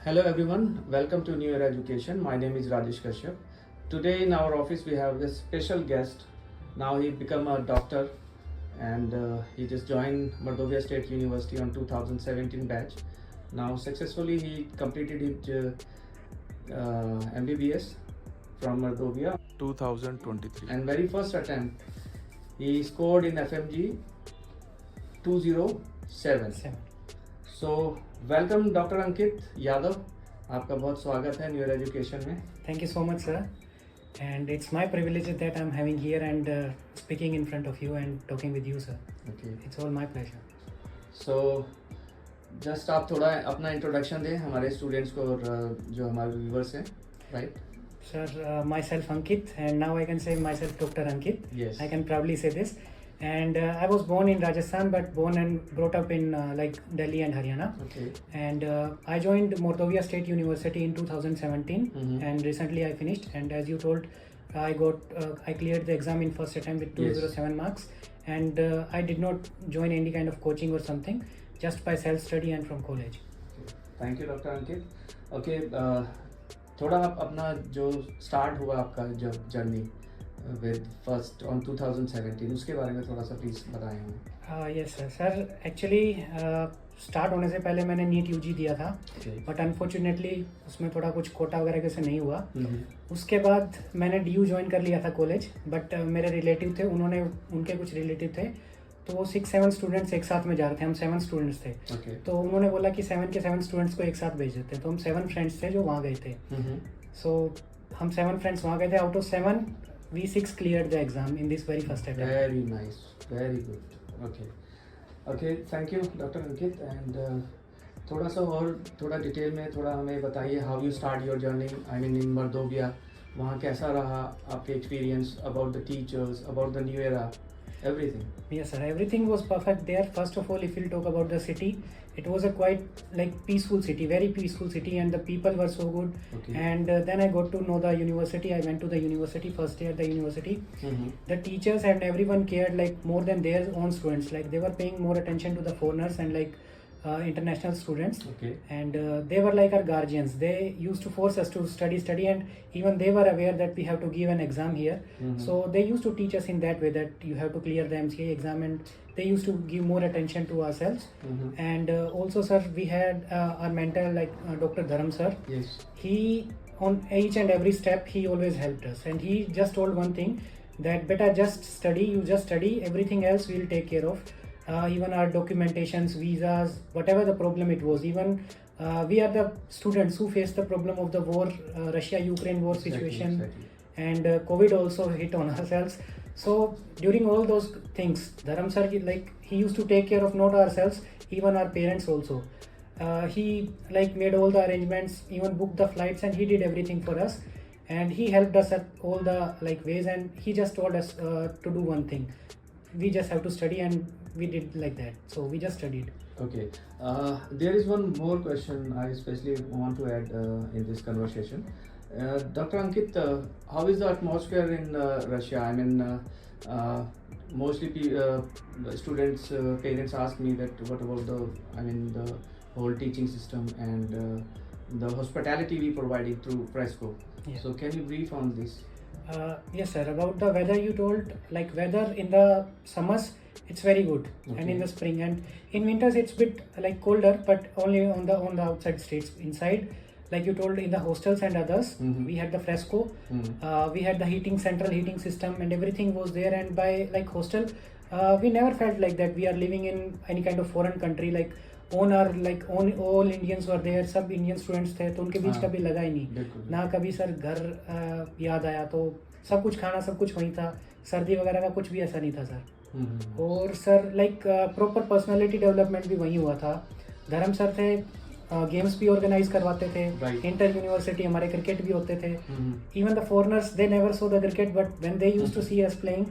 Hello everyone, welcome to New Era Education. My name is Rajesh Kashyap. Today in our office we have a special guest. Now he become a doctor and he just joined Mardovia State University on 2017 batch. Now successfully he completed his MBBS from Mardovia 2023 and very first attempt he scored in FMG 207. So welcome doctor Ankit Yadav, आपका बहुत स्वागत है neuro education में. Thank you so much, sir. And it's my privilege that I'm having here and speaking in front of you and talking with you, sir. Okay. It's all my pleasure. So, just आप थोड़ा अपना introduction दें हमारे students को और जो हमारे viewers हैं, right? Sir, myself Ankit, and now I can say myself Dr. Ankit. Yes. I can proudly say this. And I was born in Rajasthan, but born and brought up in like Delhi and Haryana. Okay. And I joined Mordovia State University in 2017, and recently I finished. And as you told, I cleared the exam in first attempt with 207 marks, and I did not join any kind of coaching or something, just by self study and from college. Okay. Thank you, Dr. Ankit. Okay, थोड़ा आप अपना जो start हुआ आपका जो journey with first on 2017 उसके बारे में थोड़ा सा प्लीज बताएं हमें. यस सर एक्चुअली स्टार्ट होने से पहले मैंने नीट यूजी दिया था, बट अनफॉर्चुनेटली उसमें थोड़ा कुछ कोटा वगैरह कैसे नहीं हुआ. उसके बाद मैंने डीयू ज्वाइन कर लिया था कॉलेज, बट मेरे रिलेटिव थे, उनके कुछ रिलेटिव थे, तो वो 6-7 स्टूडेंट्स एक साथ में जा रहे थे. हम 7 स्टूडेंट्स थे. तो उन्होंने बोला कि 7 के 7 स्टूडेंट्स को एक साथ भेज देते. तो हम 7 फ्रेंड्स थे जो वहाँ गए थे. सो हम 7 फ्रेंड्स वहाँ गए थे. Out of 7 we 6 cleared the exam in this very first attempt. Very nice, very good. Okay, thank you Dr. Ankit. And थोड़ा सा और थोड़ा डिटेल में थोड़ा हमें बताइए how you start your journey. I mean in Mardovia, वहाँ कैसा रहा आपके experience, about the teachers, about the new era, everything. Yes sir, everything was perfect there. First of all, if you'll talk about the city, it was a quite like peaceful city, very peaceful city, and the people were so good. Okay. And then I got to know the university. I went to the university first year at the university. The teachers and everyone cared like more than their own students. Like they were paying more attention to the foreigners and like international students. Okay. And they were like our guardians. They used to force us to study, and even they were aware that we have to give an exam here. So they used to teach us in that way that you have to clear the MCA exam, and they used to give more attention to ourselves. And also sir, we had our mentor like Dr. Dharam sir. Yes. He on each and every step he always helped us, and he just told one thing, that beta just study, you just study, everything else we'll take care of. Even our documentations, visas, whatever the problem it was, even we are the students who faced the problem of the war, Russia-Ukraine war situation. Exactly. And COVID also hit on ourselves. So during all those things, Dharam sir, like he used to take care of not ourselves, even our parents also. He like made all the arrangements, even booked the flights, and he did everything for us. And he helped us at all the like ways, and he just told us to do one thing. We just have to study, and we did like that. So we just studied. Okay. There is one more question I especially want to add in this conversation. Dr. Ankit, how is the atmosphere in Russia? I mean, mostly students, parents ask me that what about the whole teaching system and the hospitality we provided through Fresco. Yeah. So can you brief on this? Yes sir, about the weather you told, like weather in the summers it's very good. Okay. And in the spring, and in winters it's bit like colder, but only on the outside streets. Inside, like you told, in the hostels and others, we had the Fresco. We had the central heating system, and everything was there. And by like hostel, we never felt like that we are living in any kind of foreign country. Like all Indians were there, सब Indian students थे, तो उनके बीच कभी लगा ही नहीं ना. कभी sir घर याद आया तो सब कुछ खाना सब कुछ वहीं था. सर्दी वगैरह का कुछ भी ऐसा नहीं था सर. और sir like proper personality development भी वहीं हुआ था. धर्म सर थे, गेम्स भी ऑर्गेनाइज करवाते थे. इंटर यूनिवर्सिटी हमारे क्रिकेट भी होते थे. Even the foreigners they never saw the cricket, but when they used to see us playing,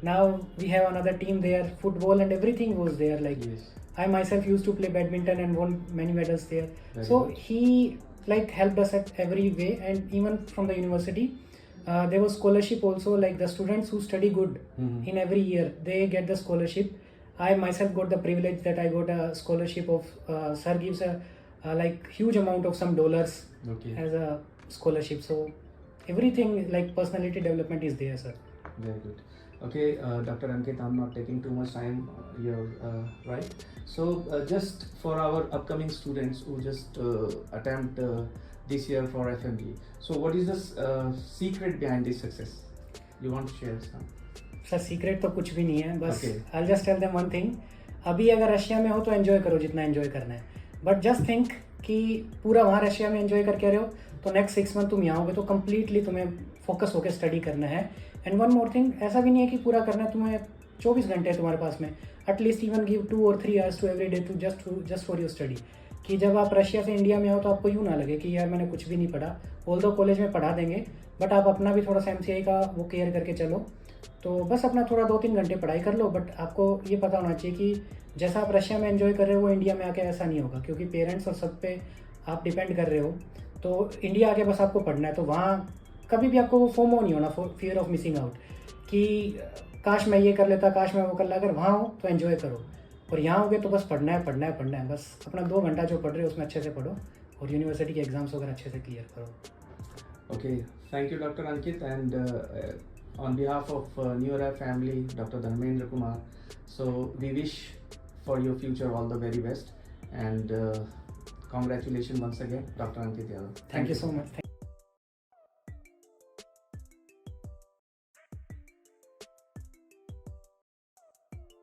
now we have another team there. Football and everything was there. Like I myself used to play badminton and won many medals there. So he like helped us at every way. And even from the university, there was scholarship also. Like the students who study good in every year, they get the scholarship. I myself got the privilege that I got a scholarship of sir gives a like huge amount of some dollars Okay. as a scholarship. So everything like personality development is there, sir. Very good. Okay, Dr. Ankit, I'm not taking too much time. You're right. So, just for our upcoming students who just attempt this year for FMG, so what is the secret behind this success? You want to share some? Sir secret तो कुछ भी नहीं है, बस Okay. I just tell them one thing. अभी अगर Russia में हो तो एंजॉय करो जितना एंजॉय करना है, बट जस्ट थिंक कि पूरा वहाँ रशिया में एंजॉय करके आ रहे हो तो नेक्स्ट 6 मंथ तुम यहाँ होगे तो कम्प्लीटली तुम्हें फोकस होकर स्टडी करना है. एंड वन मोर थिंग, ऐसा भी नहीं है कि पूरा करना है तुम्हें 24 घंटे है तुम्हारे पास में. At least even give 2 or 3 hours to every day to just for your study. कि जब आप रशिया से इंडिया में आओ तो आपको यूँ ना लगे कि यार मैंने कुछ भी नहीं पढ़ा. ऑल्दो कॉलेज में पढ़ा देंगे, बट आप अपना भी थोड़ा सा MCI का वो केयर करके चलो. तो बस अपना थोड़ा 2-3 घंटे पढ़ाई कर लो, बट आपको ये पता होना चाहिए कि जैसा आप रशिया में एंजॉय कर रहे हो वो इंडिया में आके ऐसा नहीं होगा, क्योंकि पेरेंट्स और सब पे आप डिपेंड कर रहे हो. तो इंडिया आके बस आपको पढ़ना है, तो वहाँ कभी भी आपको वो फोमो नहीं होना, फियर ऑफ मिसिंग आउट, कि काश मैं ये कर लेता, काश मैं वो कर ला. अगर वहाँ हो तो एंजॉय करो, और यहाँ होगे तो बस पढ़ना है पढ़ना है पढ़ना है. बस अपना 2 घंटा जो पढ़ रहे हो उसमें अच्छे से पढ़ो, और यूनिवर्सिटी के एग्जाम्स वगैरह अच्छे से क्लियर करो. Okay, thank you, Dr. Ankit, and on behalf of New Era family, Dr. Dharmendra Kumar, so we wish for your future all the very best, and congratulations once again, Dr. Ankit Yadav. Thank you so much.